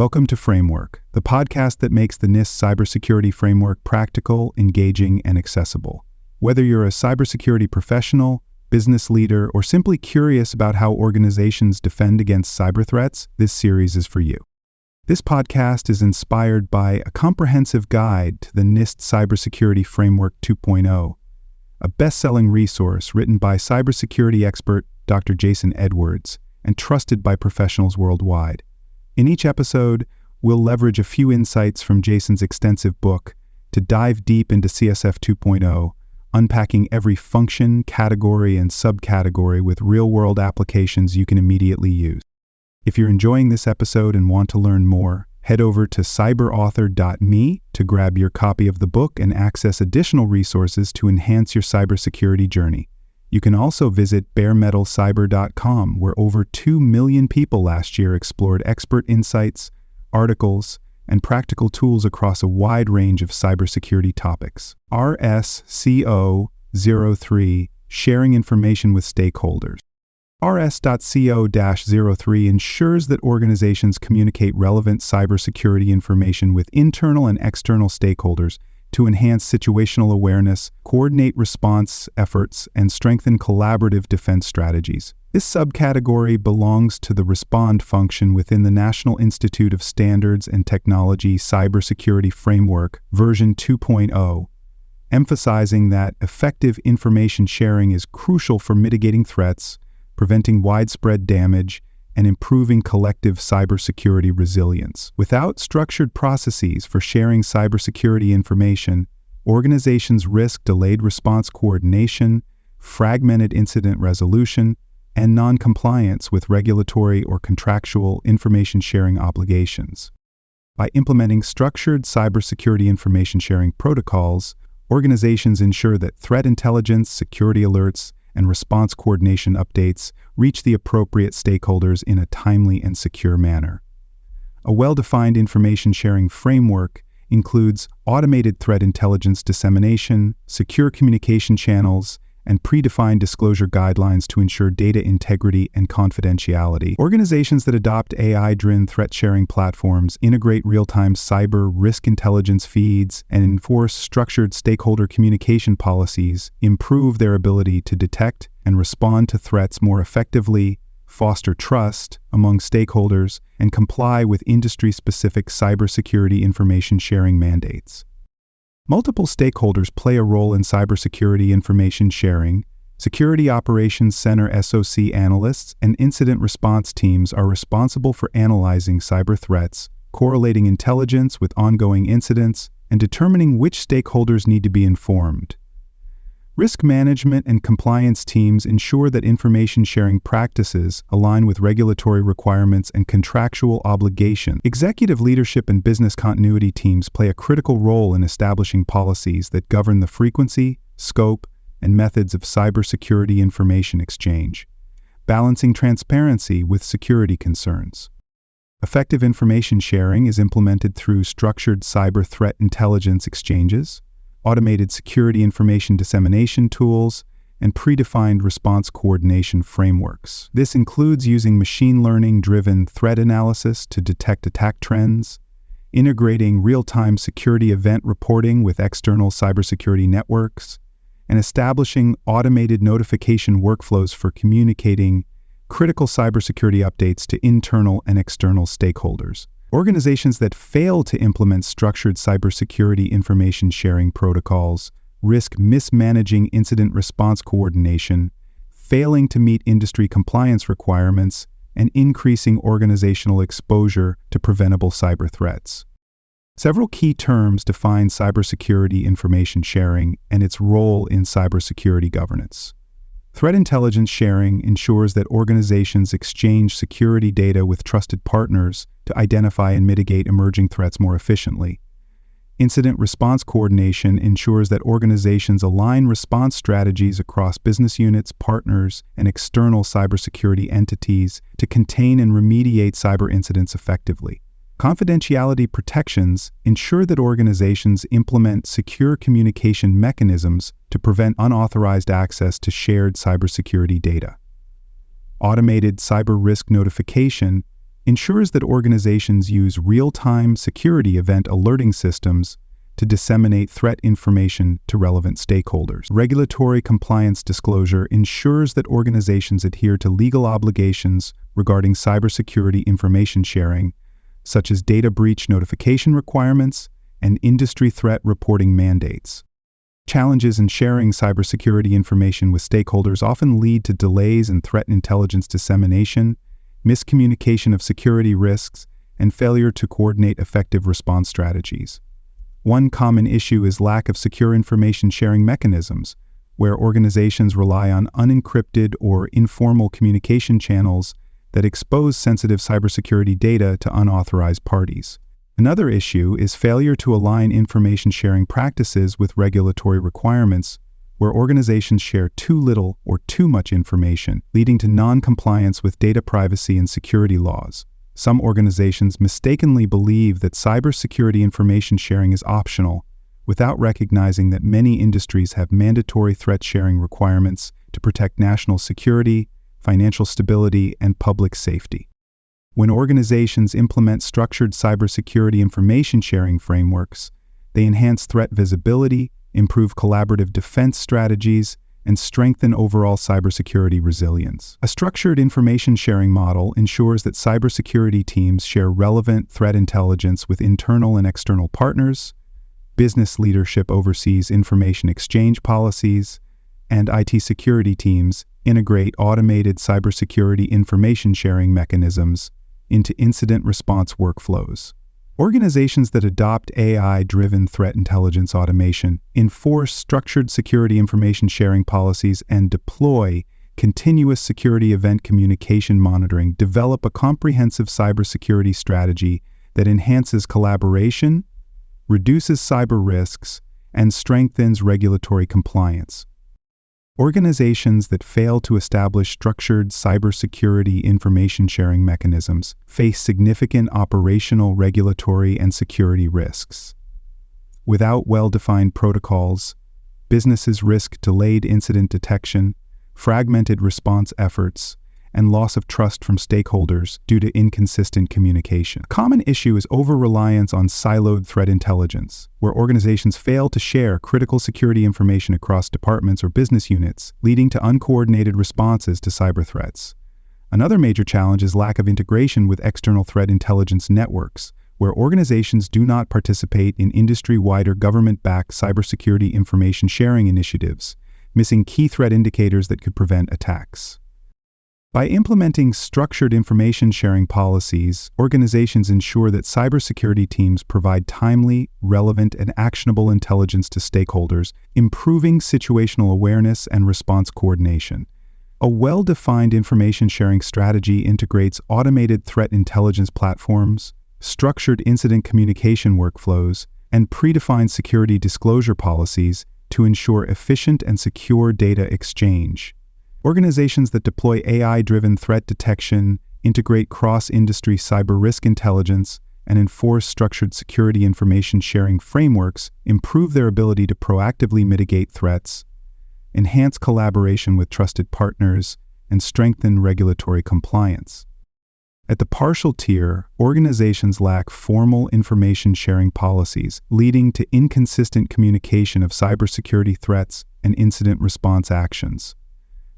Welcome to Framework, the podcast that makes the NIST cybersecurity framework practical, engaging, and accessible. Whether you're a cybersecurity professional, business leader, or simply curious about how organizations defend against cyber threats, this series is for you. This podcast is inspired by a comprehensive guide to the NIST Cybersecurity Framework 2.0, a best-selling resource written by cybersecurity expert Dr. Jason Edwards and trusted by professionals worldwide. In each episode, we'll leverage a few insights from Jason's extensive book to dive deep into CSF 2.0, unpacking every function, category, and subcategory with real-world applications you can immediately use. If you're enjoying this episode and want to learn more, head over to cyberauthor.me to grab your copy of the book and access additional resources to enhance your cybersecurity journey. You can also visit baremetalcyber.com, where over 2 million people last year explored expert insights, articles, and practical tools across a wide range of cybersecurity topics. RSCO03, sharing information with stakeholders. RS.CO-03 ensures that organizations communicate relevant cybersecurity information with internal and external stakeholders to enhance situational awareness, coordinate response efforts, and strengthen collaborative defense strategies. This subcategory belongs to the Respond function within the National Institute of Standards and Technology Cybersecurity Framework, version 2.0, emphasizing that effective information sharing is crucial for mitigating threats, preventing widespread damage, and improving collective cybersecurity resilience. Without structured processes for sharing cybersecurity information, organizations risk delayed response coordination, fragmented incident resolution, and non-compliance with regulatory or contractual information sharing obligations. By implementing structured cybersecurity information sharing protocols, organizations ensure that threat intelligence, security alerts, and response coordination updates reach the appropriate stakeholders in a timely and secure manner. A well-defined information sharing framework includes automated threat intelligence dissemination, secure communication channels, and predefined disclosure guidelines to ensure data integrity and confidentiality. Organizations that adopt AI-driven threat-sharing platforms, integrate real-time cyber risk intelligence feeds, and enforce structured stakeholder communication policies improve their ability to detect and respond to threats more effectively, foster trust among stakeholders, and comply with industry-specific cybersecurity information sharing mandates. Multiple stakeholders play a role in cybersecurity information sharing. Security Operations Center SOC analysts and incident response teams are responsible for analyzing cyber threats, correlating intelligence with ongoing incidents, and determining which stakeholders need to be informed. Risk management and compliance teams ensure that information sharing practices align with regulatory requirements and contractual obligations. Executive leadership and business continuity teams play a critical role in establishing policies that govern the frequency, scope, and methods of cybersecurity information exchange, balancing transparency with security concerns. Effective information sharing is implemented through structured cyber threat intelligence exchanges, automated security information dissemination tools, and predefined response coordination frameworks. This includes using machine learning-driven threat analysis to detect attack trends, integrating real-time security event reporting with external cybersecurity networks, and establishing automated notification workflows for communicating critical cybersecurity updates to internal and external stakeholders. Organizations that fail to implement structured cybersecurity information sharing protocols risk mismanaging incident response coordination, failing to meet industry compliance requirements, and increasing organizational exposure to preventable cyber threats. Several key terms define cybersecurity information sharing and its role in cybersecurity governance. Threat intelligence sharing ensures that organizations exchange security data with trusted partners to identify and mitigate emerging threats more efficiently. Incident response coordination ensures that organizations align response strategies across business units, partners, and external cybersecurity entities to contain and remediate cyber incidents effectively. Confidentiality protections ensure that organizations implement secure communication mechanisms to prevent unauthorized access to shared cybersecurity data. Automated cyber risk notification ensures that organizations use real-time security event alerting systems to disseminate threat information to relevant stakeholders. Regulatory compliance disclosure ensures that organizations adhere to legal obligations regarding cybersecurity information sharing, such as data breach notification requirements and industry threat reporting mandates. Challenges in sharing cybersecurity information with stakeholders often lead to delays in threat intelligence dissemination, miscommunication of security risks, and failure to coordinate effective response strategies. One common issue is lack of secure information sharing mechanisms, where organizations rely on unencrypted or informal communication channels that expose sensitive cybersecurity data to unauthorized parties. Another issue is failure to align information sharing practices with regulatory requirements, where organizations share too little or too much information, leading to non-compliance with data privacy and security laws. Some organizations mistakenly believe that cybersecurity information sharing is optional, without recognizing that many industries have mandatory threat sharing requirements to protect national security, financial stability, and public safety. When organizations implement structured cybersecurity information sharing frameworks, they enhance threat visibility, improve collaborative defense strategies, and strengthen overall cybersecurity resilience. A structured information sharing model ensures that cybersecurity teams share relevant threat intelligence with internal and external partners, business leadership oversees information exchange policies, and IT security teams integrate automated cybersecurity information sharing mechanisms into incident response workflows. Organizations that adopt AI-driven threat intelligence automation, enforce structured security information sharing policies, and deploy continuous security event communication monitoring develop a comprehensive cybersecurity strategy that enhances collaboration, reduces cyber risks, and strengthens regulatory compliance. Organizations that fail to establish structured cybersecurity information sharing mechanisms face significant operational, regulatory, and security risks. Without well-defined protocols, businesses risk delayed incident detection, fragmented response efforts, and loss of trust from stakeholders due to inconsistent communication. A common issue is over-reliance on siloed threat intelligence, where organizations fail to share critical security information across departments or business units, leading to uncoordinated responses to cyber threats. Another major challenge is lack of integration with external threat intelligence networks, where organizations do not participate in industry-wide or government-backed cybersecurity information sharing initiatives, missing key threat indicators that could prevent attacks. By implementing structured information sharing policies, organizations ensure that cybersecurity teams provide timely, relevant, and actionable intelligence to stakeholders, improving situational awareness and response coordination. A well-defined information sharing strategy integrates automated threat intelligence platforms, structured incident communication workflows, and predefined security disclosure policies to ensure efficient and secure data exchange. Organizations that deploy AI-driven threat detection, integrate cross-industry cyber risk intelligence, and enforce structured security information sharing frameworks improve their ability to proactively mitigate threats, enhance collaboration with trusted partners, and strengthen regulatory compliance. At the partial tier, organizations lack formal information sharing policies, leading to inconsistent communication of cybersecurity threats and incident response actions.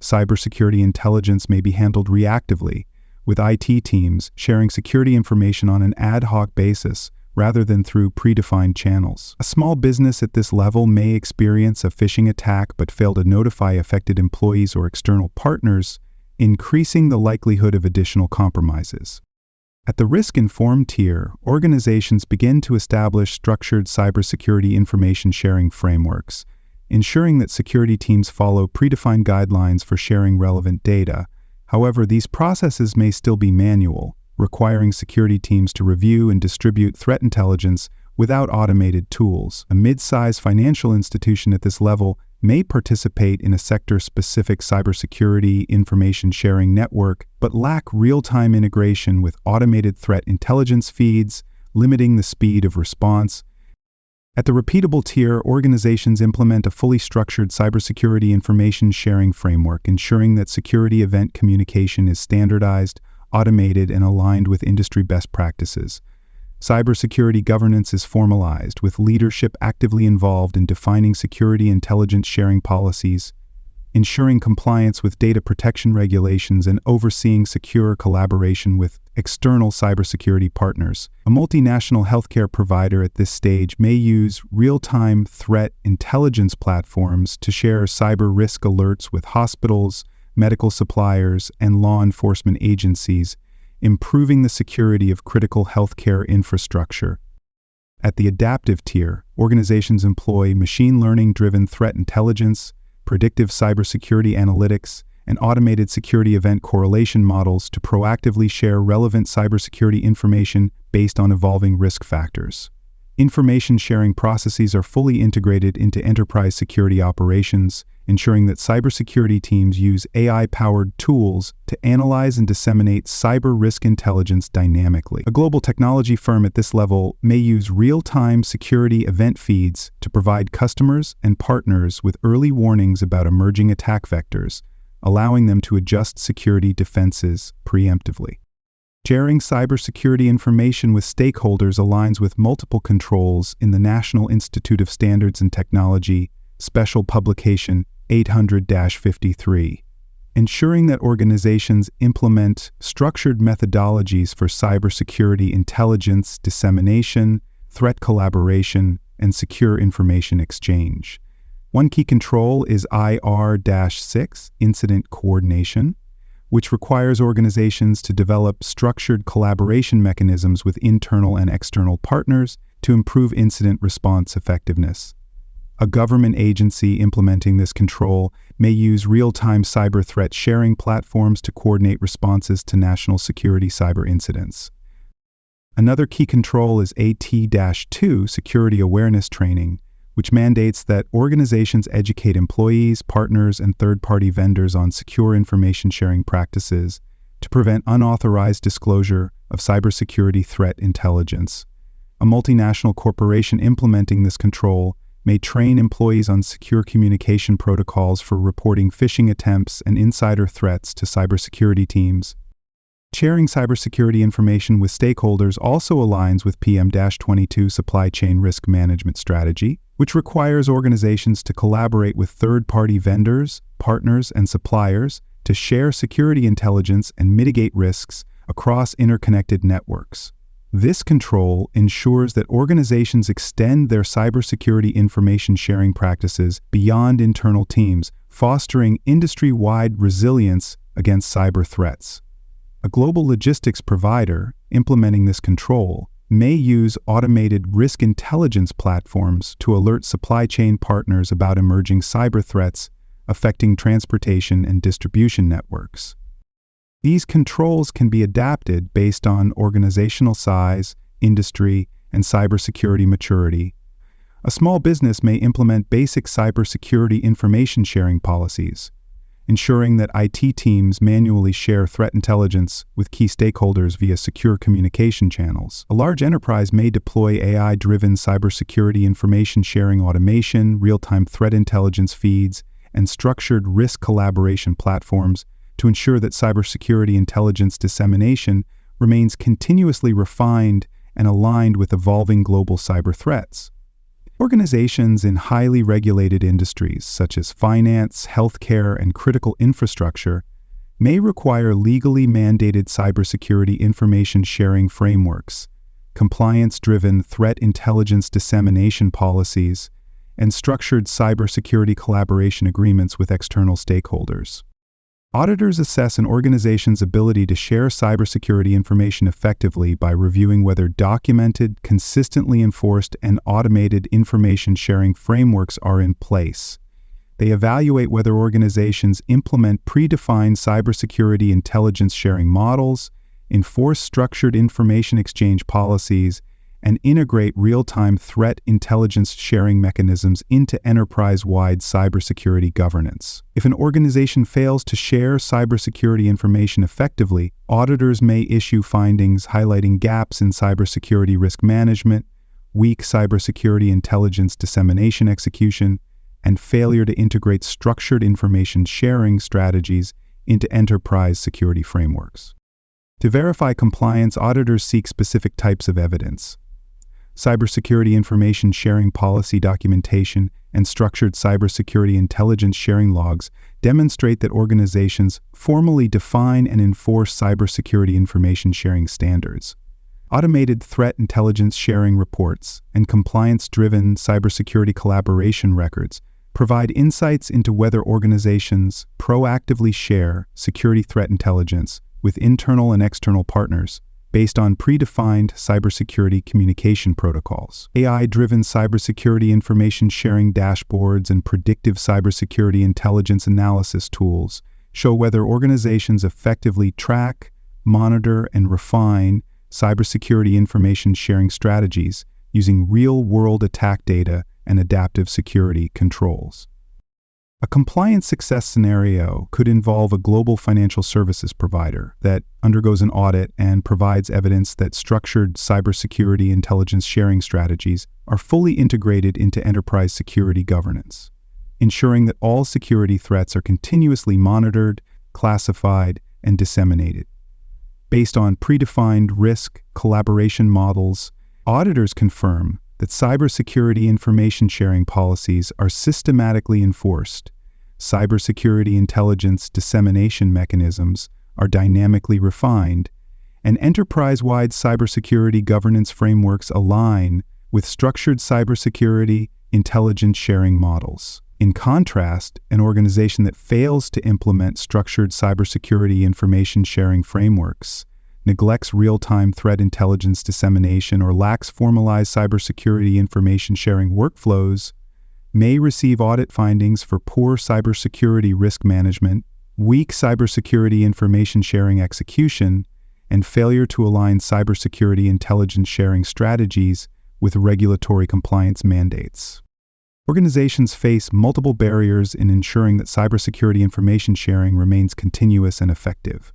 Cybersecurity intelligence may be handled reactively, with IT teams sharing security information on an ad hoc basis rather than through predefined channels. A small business at this level may experience a phishing attack but fail to notify affected employees or external partners, increasing the likelihood of additional compromises. At the risk-informed tier, organizations begin to establish structured cybersecurity information sharing frameworks, ensuring that security teams follow predefined guidelines for sharing relevant data. However, these processes may still be manual, requiring security teams to review and distribute threat intelligence without automated tools. A mid-size financial institution at this level may participate in a sector-specific cybersecurity information sharing network, but lack real-time integration with automated threat intelligence feeds, limiting the speed of response. At the repeatable tier, organizations implement a fully structured cybersecurity information sharing framework, ensuring that security event communication is standardized, automated, and aligned with industry best practices. Cybersecurity governance is formalized, with leadership actively involved in defining security intelligence sharing policies, ensuring compliance with data protection regulations, and overseeing secure collaboration with external cybersecurity partners. A multinational healthcare provider at this stage may use real-time threat intelligence platforms to share cyber risk alerts with hospitals, medical suppliers, and law enforcement agencies, improving the security of critical healthcare infrastructure. At the adaptive tier, organizations employ machine learning-driven threat intelligence, predictive cybersecurity analytics, and automated security event correlation models to proactively share relevant cybersecurity information based on evolving risk factors. Information sharing processes are fully integrated into enterprise security operations, ensuring that cybersecurity teams use AI-powered tools to analyze and disseminate cyber risk intelligence dynamically. A global technology firm at this level may use real-time security event feeds to provide customers and partners with early warnings about emerging attack vectors, allowing them to adjust security defenses preemptively. Sharing cybersecurity information with stakeholders aligns with multiple controls in the National Institute of Standards and Technology, Special Publication 800-53, ensuring that organizations implement structured methodologies for cybersecurity intelligence dissemination, threat collaboration, and secure information exchange. One key control is IR-6, Incident Coordination, which requires organizations to develop structured collaboration mechanisms with internal and external partners to improve incident response effectiveness. A government agency implementing this control may use real-time cyber threat sharing platforms to coordinate responses to national security cyber incidents. Another key control is AT-2, Security Awareness Training, which mandates that organizations educate employees, partners, and third-party vendors on secure information sharing practices to prevent unauthorized disclosure of cybersecurity threat intelligence. A multinational corporation implementing this control may train employees on secure communication protocols for reporting phishing attempts and insider threats to cybersecurity teams. Sharing cybersecurity information with stakeholders also aligns with PM-22 Supply Chain Risk Management Strategy, which requires organizations to collaborate with third-party vendors, partners, and suppliers to share security intelligence and mitigate risks across interconnected networks. This control ensures that organizations extend their cybersecurity information sharing practices beyond internal teams, fostering industry-wide resilience against cyber threats. A global logistics provider implementing this control may use automated risk intelligence platforms to alert supply chain partners about emerging cyber threats affecting transportation and distribution networks. These controls can be adapted based on organizational size, industry, and cybersecurity maturity. A small business may implement basic cybersecurity information sharing policies, ensuring that IT teams manually share threat intelligence with key stakeholders via secure communication channels. A large enterprise may deploy AI-driven cybersecurity information sharing automation, real-time threat intelligence feeds, and structured risk collaboration platforms to ensure that cybersecurity intelligence dissemination remains continuously refined and aligned with evolving global cyber threats. Organizations in highly regulated industries such as finance, healthcare, and critical infrastructure may require legally mandated cybersecurity information sharing frameworks, compliance-driven threat intelligence dissemination policies, and structured cybersecurity collaboration agreements with external stakeholders. Auditors assess an organization's ability to share cybersecurity information effectively by reviewing whether documented, consistently enforced, and automated information sharing frameworks are in place. They evaluate whether organizations implement predefined cybersecurity intelligence sharing models, enforce structured information exchange policies, and integrate real-time threat intelligence sharing mechanisms into enterprise-wide cybersecurity governance. If an organization fails to share cybersecurity information effectively, auditors may issue findings highlighting gaps in cybersecurity risk management, weak cybersecurity intelligence dissemination execution, and failure to integrate structured information sharing strategies into enterprise security frameworks. To verify compliance, auditors seek specific types of evidence. Cybersecurity information sharing policy documentation and structured cybersecurity intelligence sharing logs demonstrate that organizations formally define and enforce cybersecurity information sharing standards. Automated threat intelligence sharing reports and compliance-driven cybersecurity collaboration records provide insights into whether organizations proactively share security threat intelligence with internal and external partners based on predefined cybersecurity communication protocols. AI-driven cybersecurity information sharing dashboards and predictive cybersecurity intelligence analysis tools show whether organizations effectively track, monitor, and refine cybersecurity information sharing strategies using real-world attack data and adaptive security controls. A compliance success scenario could involve a global financial services provider that undergoes an audit and provides evidence that structured cybersecurity intelligence sharing strategies are fully integrated into enterprise security governance, ensuring that all security threats are continuously monitored, classified, and disseminated. Based on predefined risk collaboration models, auditors confirm that cybersecurity information sharing policies are systematically enforced, cybersecurity intelligence dissemination mechanisms are dynamically refined, and enterprise-wide cybersecurity governance frameworks align with structured cybersecurity intelligence sharing models. In contrast, an organization that fails to implement structured cybersecurity information sharing frameworks, neglects real-time threat intelligence dissemination, or lacks formalized cybersecurity information sharing workflows may receive audit findings for poor cybersecurity risk management, weak cybersecurity information sharing execution, and failure to align cybersecurity intelligence sharing strategies with regulatory compliance mandates. Organizations face multiple barriers in ensuring that cybersecurity information sharing remains continuous and effective.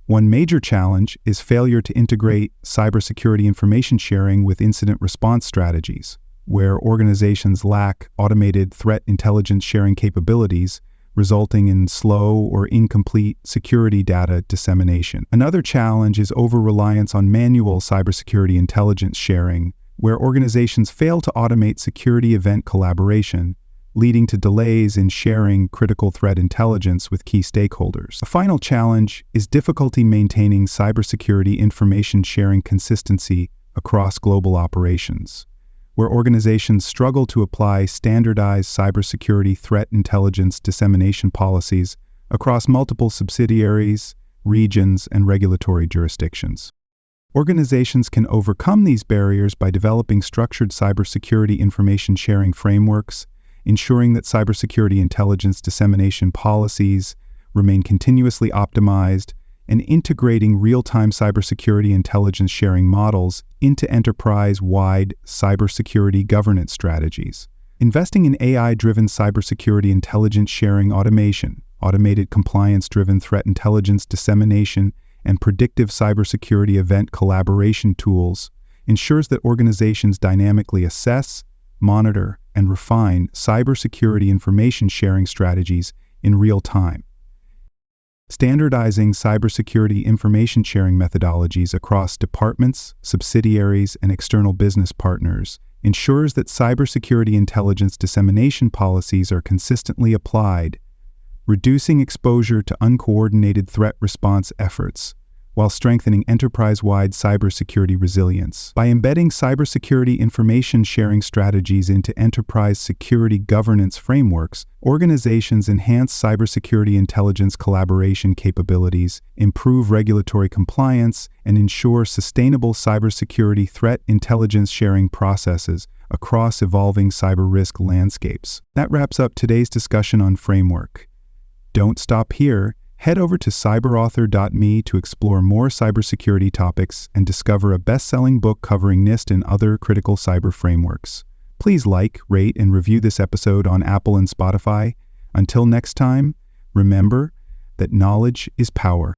One major challenge is failure to integrate cybersecurity information sharing with incident response strategies, where organizations lack automated threat intelligence sharing capabilities, resulting in slow or incomplete security data dissemination. Another challenge is over-reliance on manual cybersecurity intelligence sharing, where organizations fail to automate security event collaboration, leading to delays in sharing critical threat intelligence with key stakeholders. A final challenge is difficulty maintaining cybersecurity information sharing consistency across global operations, where organizations struggle to apply standardized cybersecurity threat intelligence dissemination policies across multiple subsidiaries, regions, and regulatory jurisdictions. Organizations can overcome these barriers by developing structured cybersecurity information sharing frameworks, ensuring that cybersecurity intelligence dissemination policies remain continuously optimized, and integrating real-time cybersecurity intelligence sharing models into enterprise-wide cybersecurity governance strategies. Investing in AI-driven cybersecurity intelligence sharing automation, automated compliance-driven threat intelligence dissemination, and predictive cybersecurity event collaboration tools ensures that organizations dynamically assess, monitor, and refine cybersecurity information sharing strategies in real time. Standardizing cybersecurity information sharing methodologies across departments, subsidiaries, and external business partners ensures that cybersecurity intelligence dissemination policies are consistently applied, reducing exposure to uncoordinated threat response efforts, while strengthening enterprise-wide cybersecurity resilience. By embedding cybersecurity information sharing strategies into enterprise security governance frameworks, organizations enhance cybersecurity intelligence collaboration capabilities, improve regulatory compliance, and ensure sustainable cybersecurity threat intelligence sharing processes across evolving cyber risk landscapes. That wraps up today's discussion on framework. Don't stop here. Head over to cyberauthor.me to explore more cybersecurity topics and discover a best-selling book covering NIST and other critical cyber frameworks. Please like, rate, and review this episode on Apple and Spotify. Until next time, remember that knowledge is power.